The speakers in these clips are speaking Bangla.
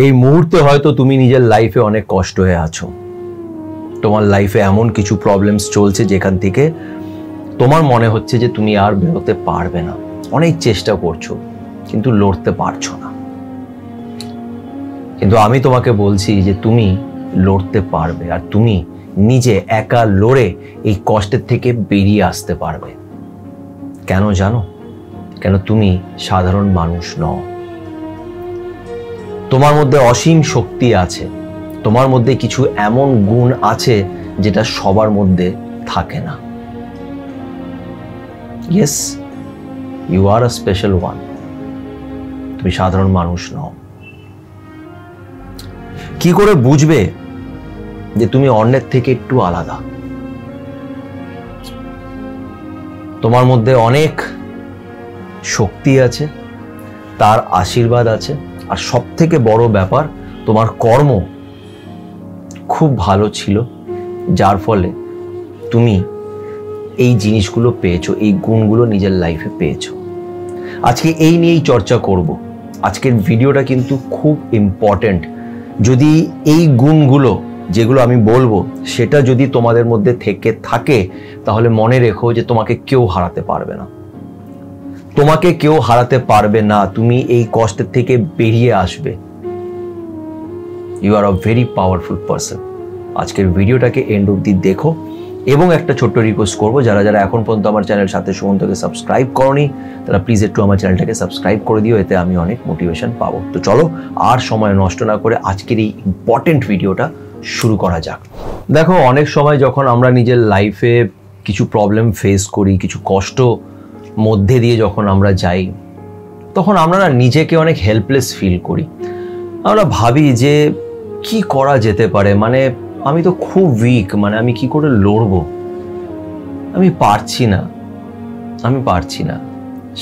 এই মুহূর্তে হয়তো তুমি নিজের লাইফে অনেক কষ্ট হয়ে আছো। তোমার লাইফে এমন কিছু প্রবলেমস চলছে যেখান থেকে তোমার মনে হচ্ছে যে তুমি আর বেরোতে পারবে না। অনেক চেষ্টা করছো কিন্তু লড়তে পারছো না। কিন্তু আমি তোমাকে বলছি যে তুমি লড়তে পারবে, আর তুমি নিজে একা লড়ে এই কষ্টের থেকে বেরিয়ে আসতে পারবে। কেন জানো? কেন তুমি সাধারণ মানুষ নও। তোমার মধ্যে অসীম শক্তি আছে। তোমার মধ্যে কিছু এমন গুণ আছে যেটা সবার মধ্যে থাকে না। Yes, you are a special one. তুমি সাধারণ মানুষ নও। কি করে বুঝবে যে তুমি অন্যের থেকে একটু আলাদা? তোমার মধ্যে অনেক শক্তি আছে, তার আশীর্বাদ আছে, আর সব থেকে বড় ব্যাপার তোমার কর্ম খুব ভালো ছিল, যার ফলে তুমি এই জিনিসগুলো পেয়েছো, এই গুণগুলো নিজের লাইফে পেয়েছো। আজকে এই নিয়েই চর্চা করব। আজকের ভিডিওটা কিন্তু খুব ইম্পর্টেন্ট। যদি এই গুণগুলো যেগুলো আমি বলবো সেটা যদি তোমাদের মধ্যে থেকে থাকে, তাহলে মনে রেখো যে তোমাকে কেউ হারাতে পারবে না। তোমাকে কেউ হারাতে পারবে না। তুমি এই কষ্টের থেকে বেরিয়ে আসবে। You are a very powerful person. আজকের ভিডিওটাকে এন্ড অবধি দেখো, এবং একটা ছোট্ট রিকোয়েস্ট করবো, যারা যারা এখন পর্যন্ত আমার চ্যানেল সাথে সুমন্তকে সাবস্ক্রাইব করনি, তারা প্লিজ একটু আমার চ্যানেলটাকে সাবস্ক্রাইব করে দিও। এতে আমি অনেক মোটিভেশন পাবো। তো চলো আর সময় নষ্ট না করে আজকের এই ইম্পর্টেন্ট ভিডিওটা শুরু করা যাক। দেখো, অনেক সময় যখন আমরা নিজের লাইফে কিছু প্রবলেম ফেস করি, কিছু কষ্ট মধ্যে দিয়ে যখন আমরা যাই, তখন আমরা নিজেকে অনেক হেল্পলেস ফিল করি। আমরা ভাবি যে কি করা যেতে পারে, মানে আমি তো খুব উইক, মানে আমি কি করে লড়বো, আমি পারছি না।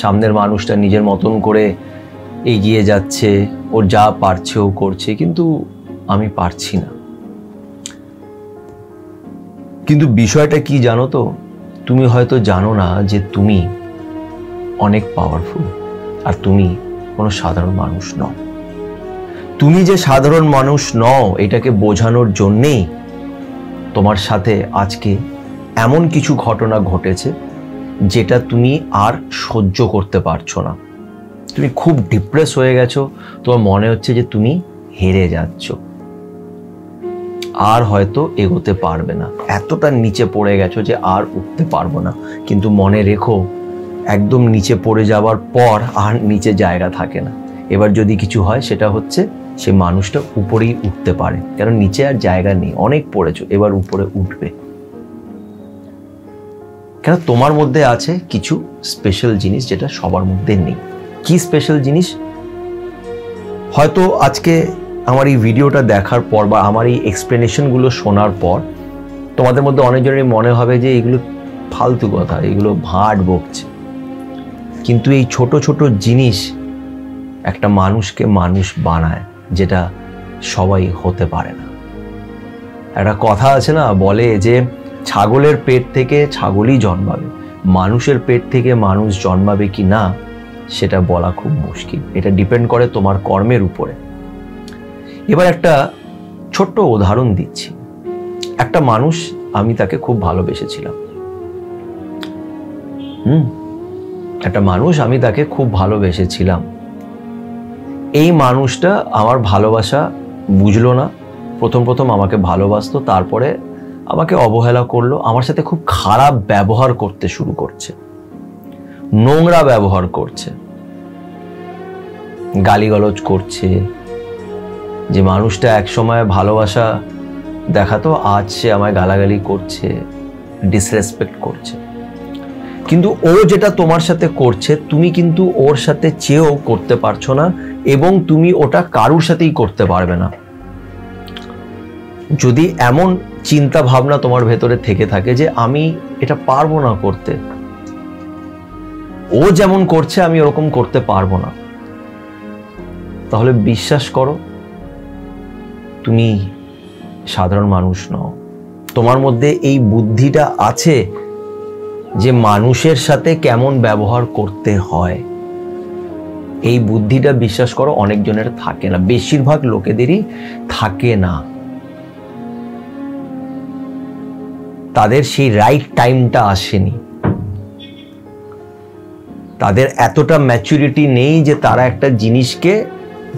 সামনের মানুষটা নিজের মতন করে এগিয়ে যাচ্ছে, ওর যা পারছে ও করছে, কিন্তু আমি পারছি না। কিন্তু বিষয়টা কি জানো তো? তুমি হয়তো জানো না যে তুমি অনেক পাওয়ারফুল, আর তুমি কোনো সাধারণ মানুষ নও। তুমি যে সাধারণ মানুষ নও এটাকে বোঝানোর জন্যেই তোমার সাথে আজকে এমন কিছু ঘটনা ঘটেছে যেটা তুমি আর সহ্য করতে পারছো না। তুমি খুব ডিপ্রেস হয়ে গেছো, তোমার মনে হচ্ছে যে তুমি হেরে যাচ্ছ, আর হয়তো এগোতে পারবে না। এতটা নিচে পড়ে গেছো যে আর উঠতে পারবো না। কিন্তু মনে রেখো, একদম নিচে পড়ে যাওয়ার পর আর নিচে জায়গা থাকে না। এবার যদি কিছু হয় সেটা হচ্ছে সে মানুষটা উপরেই উঠতে পারে, কারণ নিচে আর জায়গা নেই, অনেক পড়েছো, এবার উপরে উঠবে। কেন? তোমার মধ্যে আছে কিছু স্পেশাল জিনিস যেটা সবার মধ্যে নেই। কি স্পেশাল জিনিস? হয়তো আজকে আমার এই ভিডিওটা দেখার পর বা আমার এই এক্সপ্লেনেশনগুলো শোনার পর তোমাদের মধ্যে অনেকজনের মনে হবে যে এগুলো ফালতু কথা, এগুলো ভাট বকছে। কিন্তু এই ছোট ছোট জিনিস একটা মানুষকে মানুষ বানায়, যেটা সবাই হতে পারে না। একটা কথা আছে না, বলে যে ছাগলের পেট থেকে ছাগলই জন্মাবে, মানুষের পেট থেকে মানুষ জন্মাবে কি না সেটা বলা খুব মুশকিল। এটা ডিপেন্ড করে তোমার কর্মের উপরে। এবার একটা ছোট্ট উদাহরণ দিচ্ছি। একটা মানুষ, আমি তাকে খুব ভালোবেসেছিলাম। আমি তাকে খুব ভালোবেসেছিলাম। এই মানুষটা আমার ভালোবাসা বুঝলো না। প্রথম আমাকে ভালোবাসতো, তারপরে আমাকে অবহেলা করলো। আমার সাথে খুব খারাপ ব্যবহার করতে শুরু করছে, নোংরা ব্যবহার করছে, গালিগালাজ করছে। যে মানুষটা একসময় ভালোবাসা দেখাতো, আজ সে আমায় গালাগালি করছে, ডিসরেসপেক্ট করছে। কিন্তু ও যেটা তোমার সাথে করছে, তুমি কিন্তু ওর সাথে চেয়েও করতে পারছো না, এবং তুমি ওটা কারুর সাথেই করতে পারবে না। যদি এমন চিন্তা ভাবনা তোমার ভেতরে থেকে থাকে যে আমি এটা পারবো না করতে, ও যেমন করছে আমি ওরকম করতে পারবো না, তাহলে বিশ্বাস করো, তুমি সাধারণ মানুষ নও। তোমার মধ্যে এই বুদ্ধিটা আছে যে মানুষের সাথে কেমন ব্যবহার করতে হয়। এই বুদ্ধিটা বিশ্বাস করো অনেকজনের থাকে না, বেশিরভাগ লোকেদেরই থাকে না। তাদের সেই রাইট টাইমটা আসেনি, তাদের এতটা ম্যাচুরিটি নেই যে তারা একটা জিনিসকে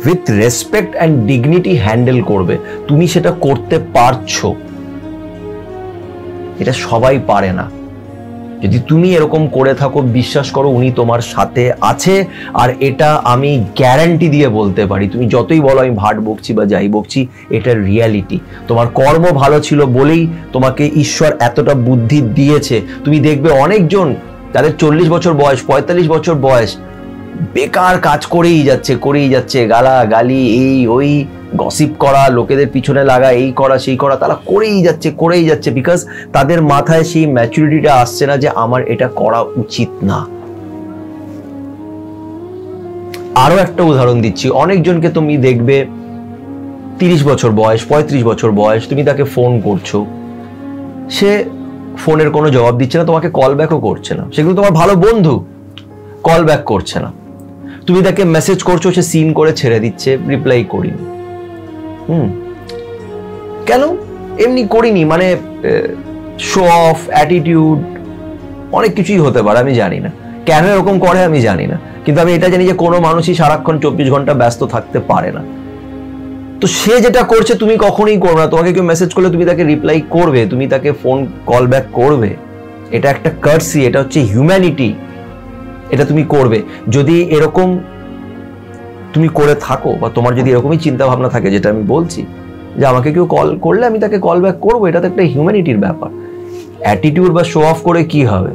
with respect and dignity handle করবে। তুমি সেটা করতে পারছো, এটা সবাই পারে না। যদি তুমি এরকম করে থাকো, বিশ্বাস করো উনি তোমার সাথে আছে। আর এটা আমি গ্যারান্টি দিয়ে বলতে পারি, তুমি যতই বলো আমি ভাট বকছি বা যাই বকছি, এটা রিয়ালিটি। তোমার কর্ম ভালো ছিল বলেই তোমাকে ঈশ্বর এতটা বুদ্ধি দিয়েছে। তুমি দেখবে অনেকজন যাদের 40 বছর বয়স, 45 বছর বয়স, বেকার কাজ করেই যাচ্ছে, গালা গালি, এই ওই গসিপ করা, লোকেদের পিছনে লাগা, এই করা সেই করা, তারা করেই যাচ্ছে বিকজ তাদের মাথায় সেই ম্যাচুরিটিটা আসছে না যে আমার এটা করা উচিত না। আরো একটা উদাহরণ দিচ্ছি, অনেকজনকে তুমি দেখবে 30 বছর বয়স, 35 বছর বয়স, তুমি তাকে ফোন করছো, সে ফোনের কোনো জবাব দিচ্ছে না, তোমাকে কল ব্যাকও করছে না। সেগুলো তোমার ভালো বন্ধু, কল ব্যাক করছে না। তুমি তাকে মেসেজ করছো, সে সিন করে ছেড়ে দিচ্ছে, রিপ্লাই করিনি। কেন? এমনি করিনি, মানে শো অফ, অ্যাটিটিউড, অনেক কিছুই হতে পারে, আমি জানি না কেন এরকম করে, আমি জানি না। কিন্তু আমি এটা জানি যে কোনো মানুষই সারাক্ষণ 24 ঘন্টা ব্যস্ত থাকতে পারে না। তো সে যেটা করছে তুমি কখনোই করবে না। তোমাকে কেউ মেসেজ করলে তুমি তাকে রিপ্লাই করবে, তুমি তাকে ফোন কল ব্যাক করবে। এটা একটা কার্সি, এটা হচ্ছে হিউম্যানিটি, এটা তুমি করবে। যদি এরকম তুমি করে থাকো বা তোমার যদি এরকমই চিন্তা ভাবনা থাকে, যেটা আমি বলছি যে আমাকে কেউ কল করলে আমি তাকে কল ব্যাক করবো, এটা তো একটা হিউম্যানিটির ব্যাপার। অ্যাটিটিউড বা শো অফ করে কি হবে?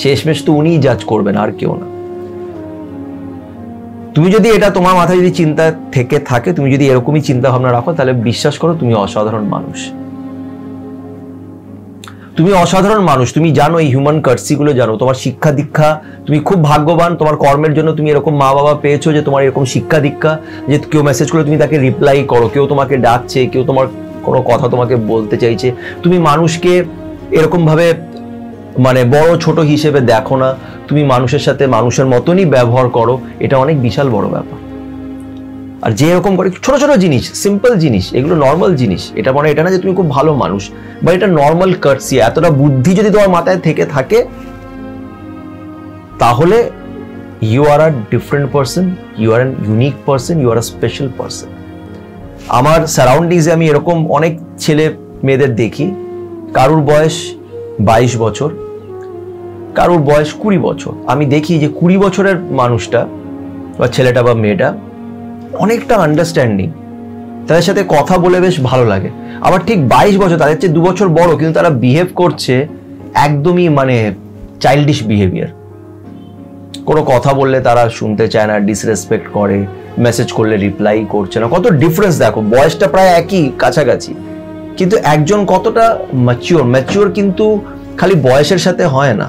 শেষমেশ তো উনিই জাজ করবেন, আর কেউ না। তুমি যদি এটা তোমার মাথায় যদি চিন্তা থেকে থাকে, তুমি যদি এরকমই চিন্তা ভাবনা রাখো, তাহলে বিশ্বাস করো তুমি অসাধারণ মানুষ। তুমি অসাধারণ মানুষ, তুমি জানো এই হিউম্যান কার্সি গুলো জানো, তোমার শিক্ষা দীক্ষা, তুমি খুব ভাগ্যবান, তোমার কর্মের জন্য তুমি এরকম মা বাবা পেয়েছো যে তোমার এরকম শিক্ষা দীক্ষা, যে কেউ মেসেজ করলে তুমি তাকে রিপ্লাই করো, কেউ তোমাকে ডাকছে, কেউ তোমার কোনো কথা তোমাকে বলতে চাইছে, তুমি মানুষকে এরকম ভাবে মানে বড় ছোট হিসেবে দেখো না, তুমি মানুষের সাথে মানুষের মতনই ব্যবহার করো, এটা অনেক বিশাল বড় ব্যাপার। আর যে এরকম করে ছোট ছোট জিনিস, সিম্পল জিনিস, এগুলো নর্মাল জিনিস, এটা মানে এটা না যে তুমি খুব ভালো মানুষ, বা এটা নর্মাল কার্সি। এতটা বুদ্ধি যদি তোমার মাথায় থেকে থাকে, তাহলে you are a different person, you are an unique person, you are a special person. আমার সারাউন্ডিংসে আমি এরকম অনেক ছেলে মেয়েদের দেখি, কারুর বয়স 22 বছর, কারুর বয়স 20 বছর। আমি দেখি যে 20 বছরের মানুষটা বা ছেলেটা বা মেয়েটা অনেকটা আন্ডারস্ট্যান্ডিং, তাদের সাথে কথা বলে বেশ ভালো লাগে। আবার ঠিক 22 বছর, তাদের চেয়ে 2 বছর বড়, কিন্তু তারা বিহেভ করছে একদমই মানে চাইল্ডিশ বিহেভিয়ার। কোনো কথা বললে তারা শুনতে চায় না, ডিসরেসপেক্ট করে, মেসেজ করলে রিপ্লাই করছে না। কত ডিফারেন্স দেখো, বয়সটা প্রায় একই কাছাকাছি, কিন্তু একজন কতটা ম্যাচিওর কিন্তু খালি বয়সের সাথে হয় না,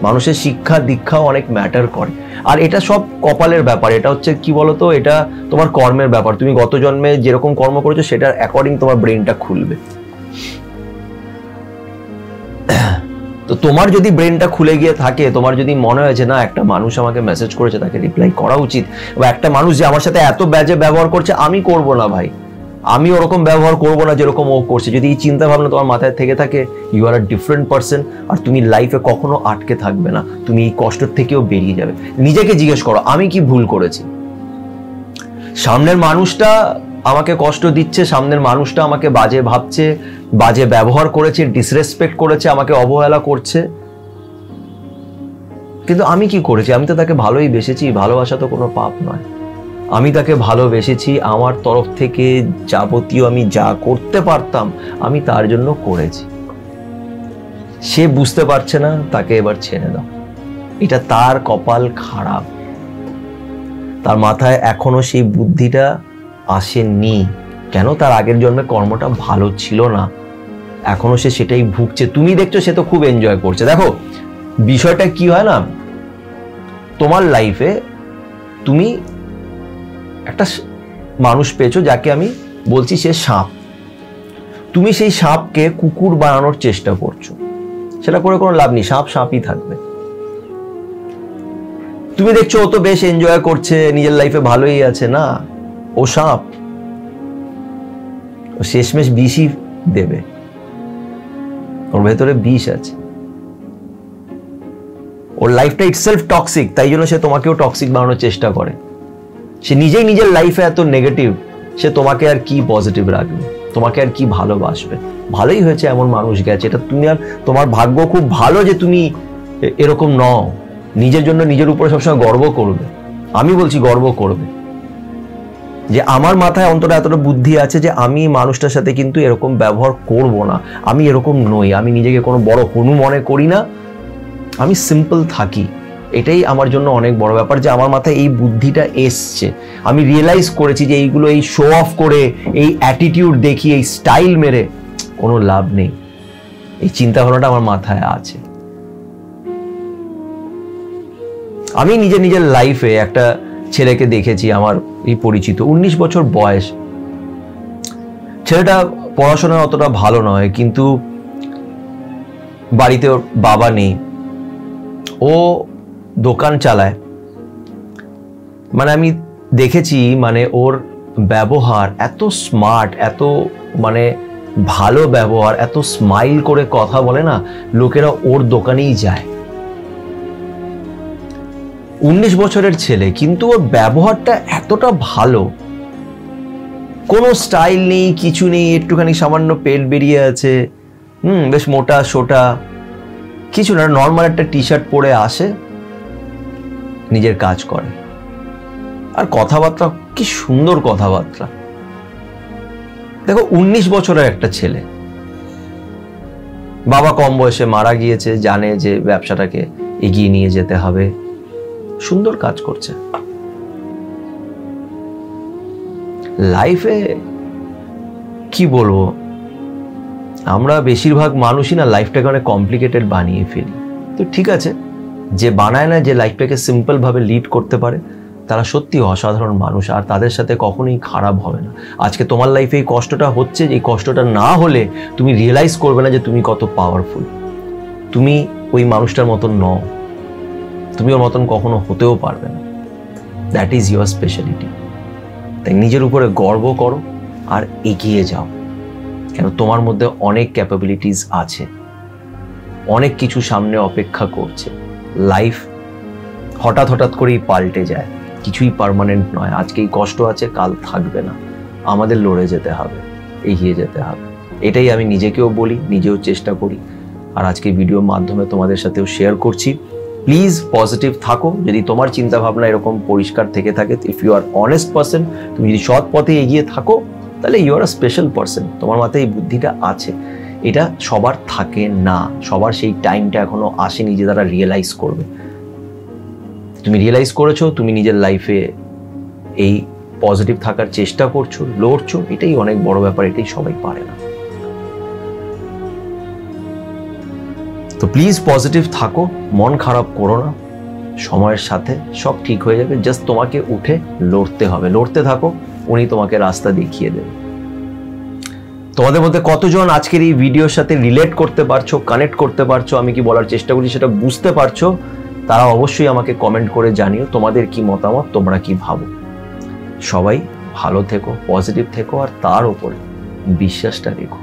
মানুষের শিক্ষা দীক্ষাও অনেক ম্যাটার করে। আর এটা সব কপালের ব্যাপার, এটা হচ্ছে কি বলতো, এটা তোমার কর্মের ব্যাপার। তুমি গত জন্মে যেরকম কর্ম করেছো সেটার অ্যাকর্ডিং তোমার ব্রেনটা খুলবে। তো তোমার যদি ব্রেনটা খুলে গিয়ে থাকে, তোমার যদি মনে হয় যে না, একটা মানুষ আমাকে মেসেজ করেছে, তাকে রিপ্লাই করা উচিত, বা একটা মানুষ যে আমার সাথে এত বাজে ব্যবহার করছে, আমি করব না ভাই, আমি ওরকম ব্যবহার করব না যেরকম ও করছে, যদি এই চিন্তা ভাবনা তোমার মাথায় থেকে থাকে, you are a different person. আর তুমি লাইফে কখনো আটকে থাকবে না, তুমি এই কষ্টের থেকেও বেরিয়ে যাবে। নিজেকে জিজ্ঞেস করো, আমি কি ভুল করেছি? সামনের মানুষটা আমাকে কষ্ট দিচ্ছে, সামনের মানুষটা আমাকে বাজে ভাবছে, বাজে ব্যবহার করেছে, ডিসরেসপেক্ট করেছে, আমাকে অবহেলা করছে, কিন্তু আমি কি করেছি? আমি তো তাকে ভালোই বেসেছি, ভালোবাসা তো কোনো পাপ নয়। আমি তাকে ভালোবেসেছি, আমার তরফ থেকে যাবতীয় আমি যা করতে পারতাম আমি তার জন্য করেছি। সে বুঝতে পারছে না, তাকে এবার ছেড়ে দাও। এটা তার কপাল খারাপ, তার মাথায় এখনো সেই বুদ্ধিটা আসেনি। কেন? তার আগের জন্মে কর্মটা ভালো ছিল না, এখনো সে সেটাই ভুগছে। তুমি দেখছো সে তো খুব এনজয় করছে। দেখো বিষয়টা কি হয় না, তোমার লাইফে তুমি একটা মানুষ পেয়েছো যাকে আমি বলছি সে সাপ, তুমি সেই সাপকে কুকুর বানানোর চেষ্টা করছো, সেটা করে কোনো লাভ নেই, সাপ সাপই থাকবে। তুমি দেখছো ও তো বেশ এনজয় করছে, নিজের লাইফে ভালোই আছে। না, ও সাপ, ও শেষমেশ বিষই দেবে, ওর ভেতরে বিষ আছে। ওর লাইফটা ইটসেলফ টক্সিক, তাই জন্য সে তোমাকেও টক্সিক বানানোর চেষ্টা করে। সে নিজেই নিজের লাইফে এত নেগেটিভ, সে তোমাকে আর কি পজিটিভ রাখবে, তোমাকে আর কি ভালোবাসবে? ভালোই হয়েছে এমন মানুষ গেছে, এটা তুমি আর তোমার ভাগ্য খুব ভালো যে তুমি এরকম নও। নিজের জন্য নিজের উপরে সবসময় গর্ব করবে। আমি বলছি গর্ব করবে যে আমার মাথায় অন্তত এতটা বুদ্ধি আছে যে আমি মানুষটার সাথে কিন্তু এরকম ব্যবহার করব না, আমি এরকম নই, আমি নিজেকে কোনো বড় হনু মনে করি না, আমি সিম্পল থাকি। এটাই আমার জন্য অনেক বড় ব্যাপার যে আমার মাথায় এই বুদ্ধিটা এসছে। আমি রিয়েলাইজ করেছি যে এইগুলো, এই শো অফ করে, এই অ্যাটিটিউড দেখিয়ে, এই স্টাইল মেরে কোনো লাভ নেই। এই চিন্তা ভাবনাটা আমার মাথায় আছে। আমি নিজের লাইফে একটা ছেলেকে দেখেছি, আমার এই পরিচিত, 19 বছর বয়স। ছেলেটা পড়াশোনায় অতটা ভালো নয়, কিন্তু বাড়িতে ওর বাবা নেই, ও দোকান চালায়। মানে আমি দেখেছি, মানে ওর ব্যবহার এত স্মার্ট, এত মানে ভালো ব্যবহার, এত স্মাইল করে কথা বলে না, লোকেরা ওর দোকানেই যায়। 19 বছরের ছেলে, কিন্তু ওর ব্যবহারটা এতটা ভালো, কোনো স্টাইল নেই, কিছু নেই, একটুখানি সামান্য পেট বেরিয়ে আছে, বেশ মোটা সোটা, কিছু না, নর্মাল একটা টি শার্ট পরে আসে, নিজের কাজ করে। আর কথাবার্তা কি সুন্দর কথাবার্তা। দেখো 19 বছরের একটা ছেলে, বাবা কম বয়সে মারা গিয়েছে, জানে যে ব্যবসাটাকে এগিয়ে নিয়ে যেতে হবে, সুন্দর কাজ করছে। লাইফে কি বলবো, আমরা বেশিরভাগ মানুষই না লাইফটাকে অনেক কমপ্লিকেটেড বানিয়ে ফেলি। তো ঠিক আছে, যে বানায় না, যে লাইফটাকে সিম্পল ভাবে লিড করতে পারে, তারা সত্যি অসাধারণ মানুষ, আর তাদের সাথে কখনোই খারাপ হবে না। আজকে তোমার লাইফে এই কষ্টটা হচ্ছে, এই কষ্টটা না হলে তুমি রিয়েলাইজ করবে না যে তুমি কত পাওয়ারফুল। তুমি ওই মানুষটার মতন নও, তুমি ওর মতন কখনো হতেও পারবে না। That is your speciality. তাই নিজের উপরে গর্ব করো আর এগিয়ে যাও, কেন তোমার মধ্যে অনেক ক্যাপাবিলিটিস আছে, অনেক কিছু সামনে অপেক্ষা করছে। লাইফ হঠাৎ করেই পাল্টে যায়, কিছুই পার্মানেন্ট নয়। আজকে এই কষ্ট আছে, কাল থাকবে না। আমাদের লড়ে যেতে হবে, এগিয়ে যেতে হবে। এটাই আমি নিজেকেও বলি, নিজেও চেষ্টা করি, আর আজকে ভিডিওর মাধ্যমে তোমাদের সাথেও শেয়ার করছি। প্লিজ পজিটিভ থাকো। যদি তোমার চিন্তা ভাবনা এরকম পরিষ্কার থেকে থাকে, if you are honest person, তুমি যদি সৎ পথে এগিয়ে থাকো, তাহলে you are a special person. তোমার মাথায় এই বুদ্ধিটা আছে। এটা সবার থাকে না, সবার সেই টাইমটা এখনো আসেনি যে তারা রিয়েলাইজ করবে। তুমি রিয়েলাইজ করেছো, তুমি নিজের লাইফে এই পজিটিভ থাকার চেষ্টা করছো, লড়ছো, এটাই অনেক বড় ব্যাপার। এটাই সবাই পারে না। তো প্লিজ পজিটিভ থাকো, মন খারাপ করো না, সময়ের সাথে সব ঠিক হয়ে যাবে। জাস্ট তোমাকে উঠে লড়তে হবে, লড়তে থাকো, উনি তোমাকে রাস্তা দেখিয়ে দেবে। তোমাদের মধ্যে কতজন আজকের এই ভিডিওর সাথে রিলেট করতে পারছো, কানেক্ট করতে পারছো, আমি কি বলার চেষ্টা করছি সেটা বুঝতে পারছো, তারা অবশ্যই আমাকে কমেন্ট করে জানিও তোমাদের কি মতামত, তোমরা কি ভাবো। সবাই ভালো থেকো, পজিটিভ থেকো, আর তার উপরে বিশ্বাসটা রেখো।